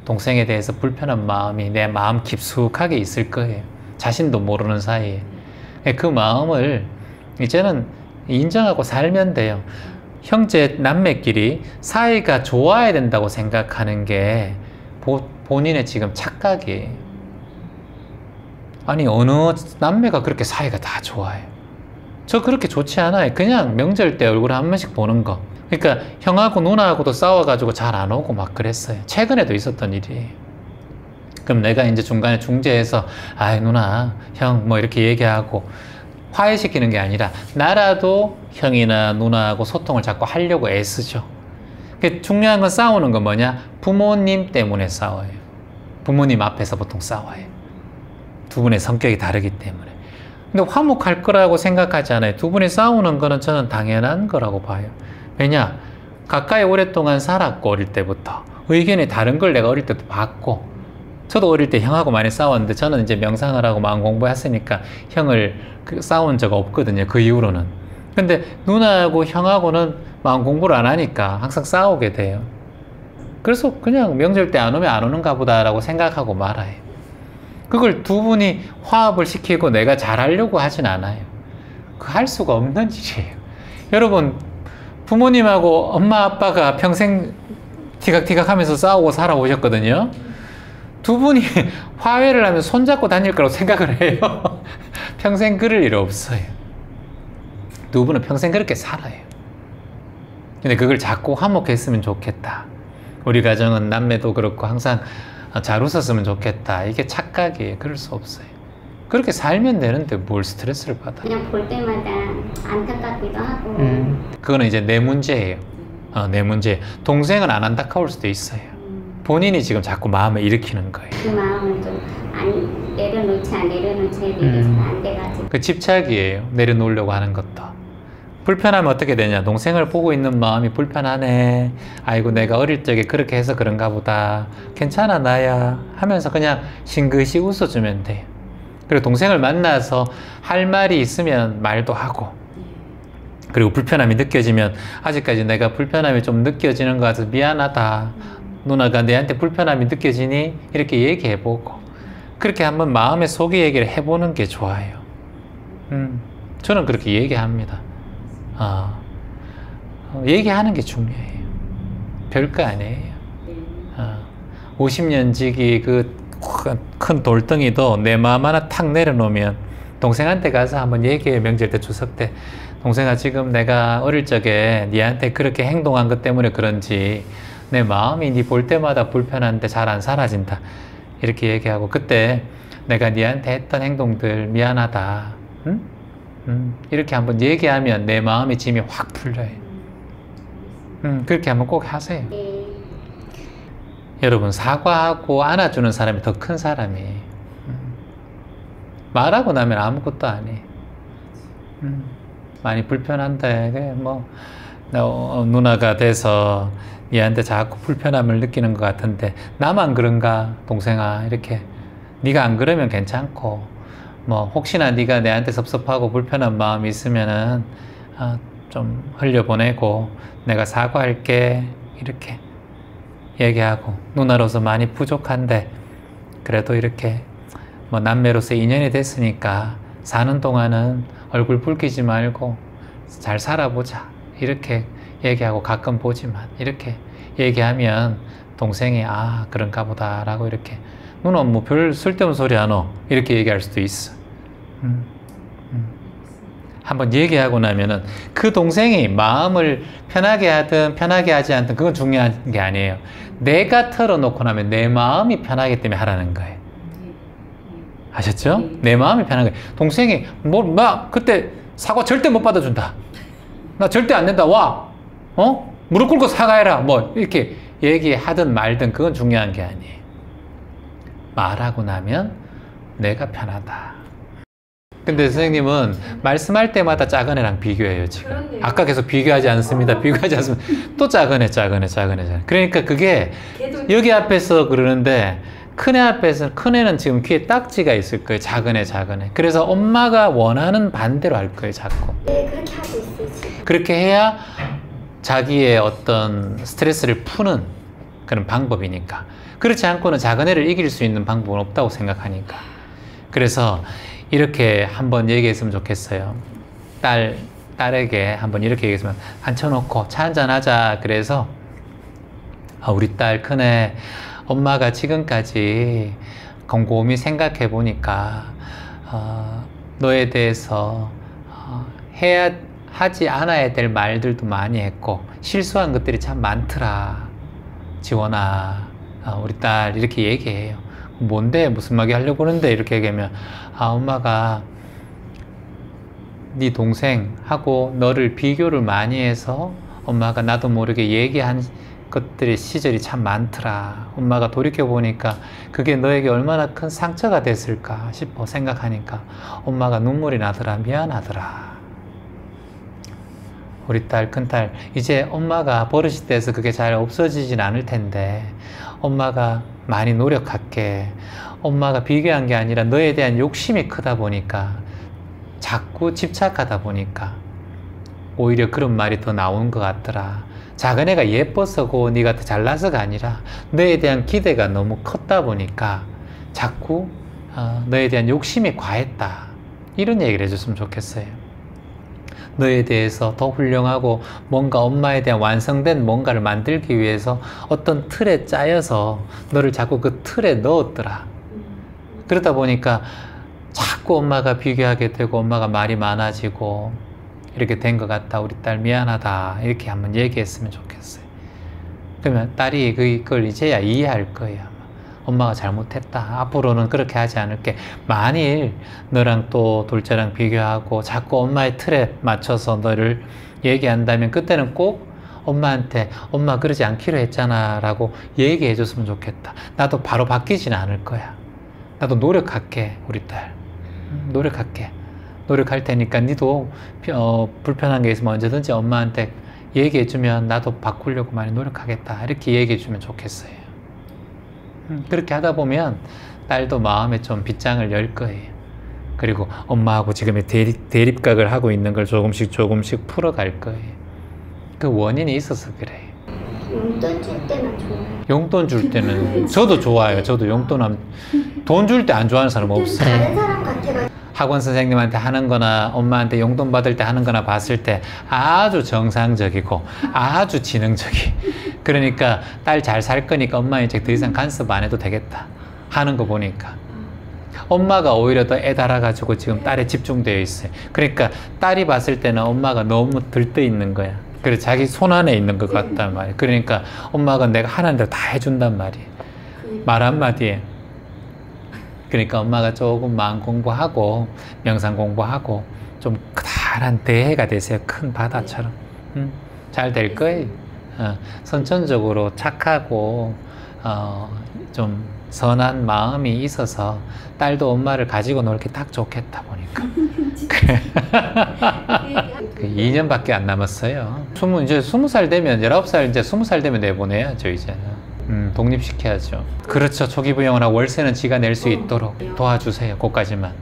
동생에 대해서 불편한 마음이 내 마음 깊숙하게 있을 거예요. 자신도 모르는 사이에. 그 마음을 이제는 인정하고 살면 돼요. 형제 남매끼리 사이가 좋아야 된다고 생각하는 게 본인의 지금 착각이에요. 아니 어느 남매가 그렇게 사이가 다 좋아요? 저 그렇게 좋지 않아요. 그냥 명절 때 얼굴 한 번씩 보는 거. 그러니까 형하고 누나하고도 싸워가지고 잘 안 오고 막 그랬어요. 최근에도 있었던 일이에요. 그럼 내가 이제 중간에 중재해서 아이 누나 형 뭐 이렇게 얘기하고 화해시키는 게 아니라 나라도 형이나 누나하고 소통을 자꾸 하려고 애쓰죠. 중요한 건 싸우는 건 뭐냐? 부모님 때문에 싸워요. 부모님 앞에서 보통 싸워요. 두 분의 성격이 다르기 때문에. 근데 화목할 거라고 생각하지 않아요. 두 분이 싸우는 거는 저는 당연한 거라고 봐요. 왜냐? 가까이 오랫동안 살았고 어릴 때부터 의견이 다른 걸 내가 어릴 때도 봤고, 저도 어릴 때 형하고 많이 싸웠는데 저는 이제 명상을 하고 마음 공부했으니까 형을 싸운 적 없거든요. 그 이후로는. 근데 누나하고 형하고는 마음 공부를 안 하니까 항상 싸우게 돼요. 그래서 그냥 명절 때 안 오면 안 오는가 보다라고 생각하고 말아요. 그걸 두 분이 화합을 시키고 내가 잘하려고 하진 않아요. 그 할 수가 없는 일이에요. 여러분, 부모님하고 엄마 아빠가 평생 티각티각 하면서 싸우고 살아오셨거든요. 두 분이 화해를 하면 손잡고 다닐 거라고 생각을 해요. 평생 그럴 일 없어요. 두 분은 평생 그렇게 살아요. 근데 그걸 자꾸 화목했으면 좋겠다. 우리 가정은 남매도 그렇고 항상 잘 웃었으면 좋겠다. 이게 착각이에요. 그럴 수 없어요. 그렇게 살면 되는데 뭘 스트레스를 받아. 그냥 볼 때마다 안타깝기도 하고. 그거는 이제 내 문제예요. 내 문제. 동생은 안 안타까울 수도 있어요. 본인이 지금 자꾸 마음을 일으키는 거예요. 그 마음을 좀 내려놓지 이게 잘 안 돼가지고. 그 집착이에요. 내려놓으려고 하는 것도. 불편하면 어떻게 되냐. 동생을 보고 있는 마음이 불편하네. 아이고 내가 어릴 적에 그렇게 해서 그런가 보다. 괜찮아 나야 하면서 그냥 싱긋이 웃어주면 돼요. 그리고 동생을 만나서 할 말이 있으면 말도 하고, 그리고 불편함이 느껴지면 아직까지 내가 불편함이 좀 느껴지는 것 같아서 미안하다. 누나가 내한테 불편함이 느껴지니? 이렇게 얘기해보고, 그렇게 한번 마음의 속의 얘기를 해보는 게 좋아요. 저는 그렇게 얘기합니다. 얘기하는 게 중요해요. 별거 아니에요. 50년 지기 그 큰 돌덩이도 내 마음 하나 탁 내려놓으면, 동생한테 가서 한번 얘기해요. 명절 때 추석 때 동생아 지금 내가 어릴 적에 니한테 그렇게 행동한 것 때문에 그런지 내 마음이 니 볼 때마다 불편한데 잘 안 사라진다. 이렇게 얘기하고, 그때 내가 니한테 했던 행동들 미안하다. 응? 이렇게 한번 얘기하면 내 마음의 짐이 확 풀려요. 그렇게 한번 꼭 하세요. 여러분, 사과하고 안아주는 사람이 더 큰 사람이에요. 말하고 나면 아무것도 아니에요. 많이 불편한데 뭐 누나가 돼서 얘한테 자꾸 불편함을 느끼는 것 같은데 나만 그런가 동생아, 이렇게 네가 안 그러면 괜찮고, 뭐 혹시나 네가 내한테 섭섭하고 불편한 마음이 있으면은 좀 흘려보내고 내가 사과할게, 이렇게 얘기하고, 누나로서 많이 부족한데 그래도 이렇게 뭐 남매로서 인연이 됐으니까 사는 동안은 얼굴 붉히지 말고 잘 살아보자, 이렇게 얘기하고, 가끔 보지만 이렇게 얘기하면 동생이 그런가 보다 라고, 이렇게 누나 뭐 별 쓸데없는 소리 하노, 이렇게 얘기할 수도 있어. 한번 얘기하고 나면은 그 동생이 마음을 편하게 하든 편하게 하지 않든 그건 중요한 게 아니에요. 내가 털어놓고 나면 내 마음이 편하기 때문에 하라는 거예요. 아셨죠? 내 마음이 편한 거예요. 동생이 나 그때 사과 절대 못 받아준다, 나 절대 안 된다, 와 무릎 꿇고 사과해라, 뭐 이렇게 얘기하든 말든 그건 중요한 게 아니에요. 말하고 나면 내가 편하다. 근데 선생님은 말씀할 때마다 작은 애랑 비교해요 지금. 아까 계속 비교하지 않습니다. 비교하지 않습니다. 또 작은 애. 그러니까 그게 여기 앞에서 그러는데 큰애 앞에서, 큰애는 지금 귀에 딱지가 있을 거예요. 작은 애. 그래서 엄마가 원하는 반대로 할 거예요 자꾸. 네, 그렇게 하고 있어요 지금. 그렇게 해야 자기의 어떤 스트레스를 푸는 그런 방법이니까. 그렇지 않고는 작은 애를 이길 수 있는 방법은 없다고 생각하니까. 그래서 이렇게 한번 얘기했으면 좋겠어요. 딸에게 한번 이렇게 얘기했으면, 앉혀놓고 차 한잔 하자. 그래서 우리 딸 큰애, 엄마가 지금까지 곰곰이 생각해 보니까 너에 대해서 하지 않아야 될 말들도 많이 했고 실수한 것들이 참 많더라. 지원아, 우리 딸 이렇게 얘기해요. 뭔데? 무슨 말이 하려고 그러는데? 이렇게 얘기하면, 엄마가 네 동생하고 너를 비교를 많이 해서 엄마가 나도 모르게 얘기한 것들의 시절이 참 많더라. 엄마가 돌이켜보니까 그게 너에게 얼마나 큰 상처가 됐을까 싶어 생각하니까 엄마가 눈물이 나더라. 미안하더라. 우리 딸, 큰딸, 이제 엄마가 버릇이 돼서 그게 잘 없어지진 않을 텐데 엄마가 많이 노력할게. 엄마가 비교한 게 아니라 너에 대한 욕심이 크다 보니까, 자꾸 집착하다 보니까 오히려 그런 말이 더 나온 것 같더라. 작은 애가 예뻐서고 네가 더 잘나서가 아니라 너에 대한 기대가 너무 컸다 보니까 자꾸 너에 대한 욕심이 과했다. 이런 얘기를 해줬으면 좋겠어요. 너에 대해서 더 훌륭하고 뭔가 엄마에 대한 완성된 뭔가를 만들기 위해서 어떤 틀에 짜여서 너를 자꾸 그 틀에 넣었더라. 그러다 보니까 자꾸 엄마가 비교하게 되고 엄마가 말이 많아지고 이렇게 된 것 같다. 우리 딸 미안하다. 이렇게 한번 얘기했으면 좋겠어요. 그러면 딸이 그걸 이제야 이해할 거예요. 엄마가 잘못했다. 앞으로는 그렇게 하지 않을게. 만일 너랑 또 둘째랑 비교하고 자꾸 엄마의 틀에 맞춰서 너를 얘기한다면 그때는 꼭 엄마한테 엄마 그러지 않기로 했잖아 라고 얘기해 줬으면 좋겠다. 나도 바로 바뀌지는 않을 거야. 나도 노력할게. 우리 딸 노력할게. 노력할 테니까 니도 불편한 게 있으면 언제든지 엄마한테 얘기해 주면 나도 바꾸려고 많이 노력하겠다. 이렇게 얘기해 주면 좋겠어요. 그렇게 하다 보면 딸도 마음에 좀 빗장을 열 거예요. 그리고 엄마하고 지금 대립각을 하고 있는 걸 조금씩 풀어갈 거예요. 그 원인이 있어서 그래요. 용돈 줄 때는 좋아요. 용돈 줄 때는 저도 좋아요. 저도 용돈 돈 줄 때 안 좋아하는 사람 없어요. 다른 사람 같아가지고. 학원 선생님한테 하는 거나 엄마한테 용돈 받을 때 하는 거나 봤을 때 아주 정상적이고 아주 지능적이. 그러니까 딸 잘 살 거니까 엄마 이제 더 이상 간섭 안 해도 되겠다 하는 거 보니까 엄마가 오히려 더 애달아가지고 지금 딸에 집중되어 있어요. 그러니까 딸이 봤을 때는 엄마가 너무 들떠 있는 거야. 그래서 자기 손 안에 있는 것 같단 말이에요. 그러니까 엄마가 내가 하는 대로 다 해준단 말이에요. 말 한마디에. 그러니까 엄마가 조금 마음 공부하고 명상 공부하고 좀 커다란 대해가 되세요. 큰 바다처럼. 잘 될 거예요. 선천적으로 착하고 좀 선한 마음이 있어서 딸도 엄마를 가지고 놀기 딱 좋겠다 보니까. 그래. 2년밖에 안 남았어요. 이제 20살 되면 19살 이제 20살 되면 내보내야죠 이제는. 독립시켜야죠. 그렇죠. 초기 부양을 하고 월세는 지가 낼 수 있도록 도와주세요. 그것까지만.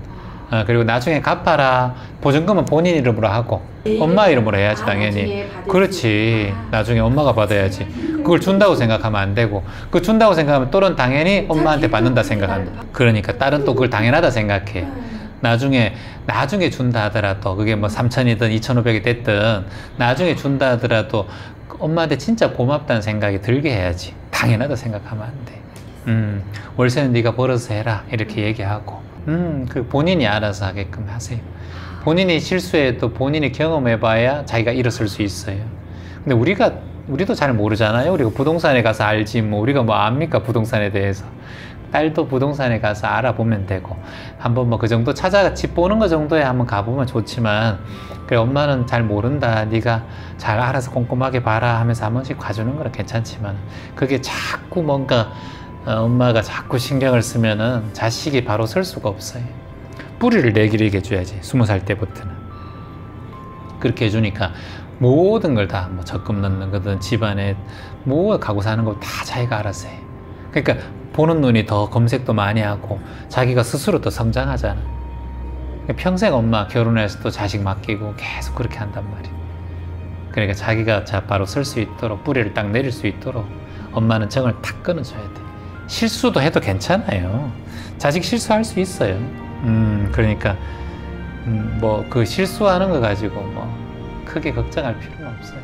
그리고 나중에 갚아라. 보증금은 본인 이름으로 하고 엄마 이름으로 해야지 당연히. 그렇지. 나중에 엄마가 받아야지. 그걸 준다고 생각하면 안 되고, 그걸 준다고 생각하면 또는 당연히 엄마한테 받는다 생각한다. 그러니까 딸은 또 그걸 당연하다 생각해. 나중에 준다 하더라도 그게 뭐 3,000이든 2,500이 됐든 나중에 준다 하더라도 엄마한테 진짜 고맙다는 생각이 들게 해야지. 당연하다 생각하면 안 돼. 월세는 네가 벌어서 해라 이렇게 얘기하고 그 본인이 알아서 하게끔 하세요. 본인이 실수해도 본인이 경험해봐야 자기가 일어설 수 있어요. 근데 우리도 잘 모르잖아요. 우리가 부동산에 가서 알지 뭐 우리가 뭐 압니까 부동산에 대해서. 딸도 부동산에 가서 알아보면 되고 한번 뭐 그 정도 집 보는 거 정도에 한번 가보면 좋지만, 그래 엄마는 잘 모른다 네가 잘 알아서 꼼꼼하게 봐라 하면서 한 번씩 가주는 거는 괜찮지만 그게 자꾸 뭔가 엄마가 자꾸 신경을 쓰면은 자식이 바로 설 수가 없어요. 뿌리를 내기르게 해줘야지. 20살 때부터는 그렇게 해주니까 모든 걸 다 뭐 적금 넣는 거든 집안에 뭐 가구 사는 거 다 자기가 알아서 해. 그러니까 보는 눈이 더 검색도 많이 하고 자기가 스스로 더 성장하잖아. 평생 엄마 결혼해서 또 자식 맡기고 계속 그렇게 한단 말이야. 그러니까 자기가 바로 설 수 있도록 뿌리를 딱 내릴 수 있도록 엄마는 정을 탁 끊어줘야 돼. 실수도 해도 괜찮아요. 자식 실수할 수 있어요. 그러니까 뭐 그 실수하는 거 가지고 뭐 크게 걱정할 필요는 없어요.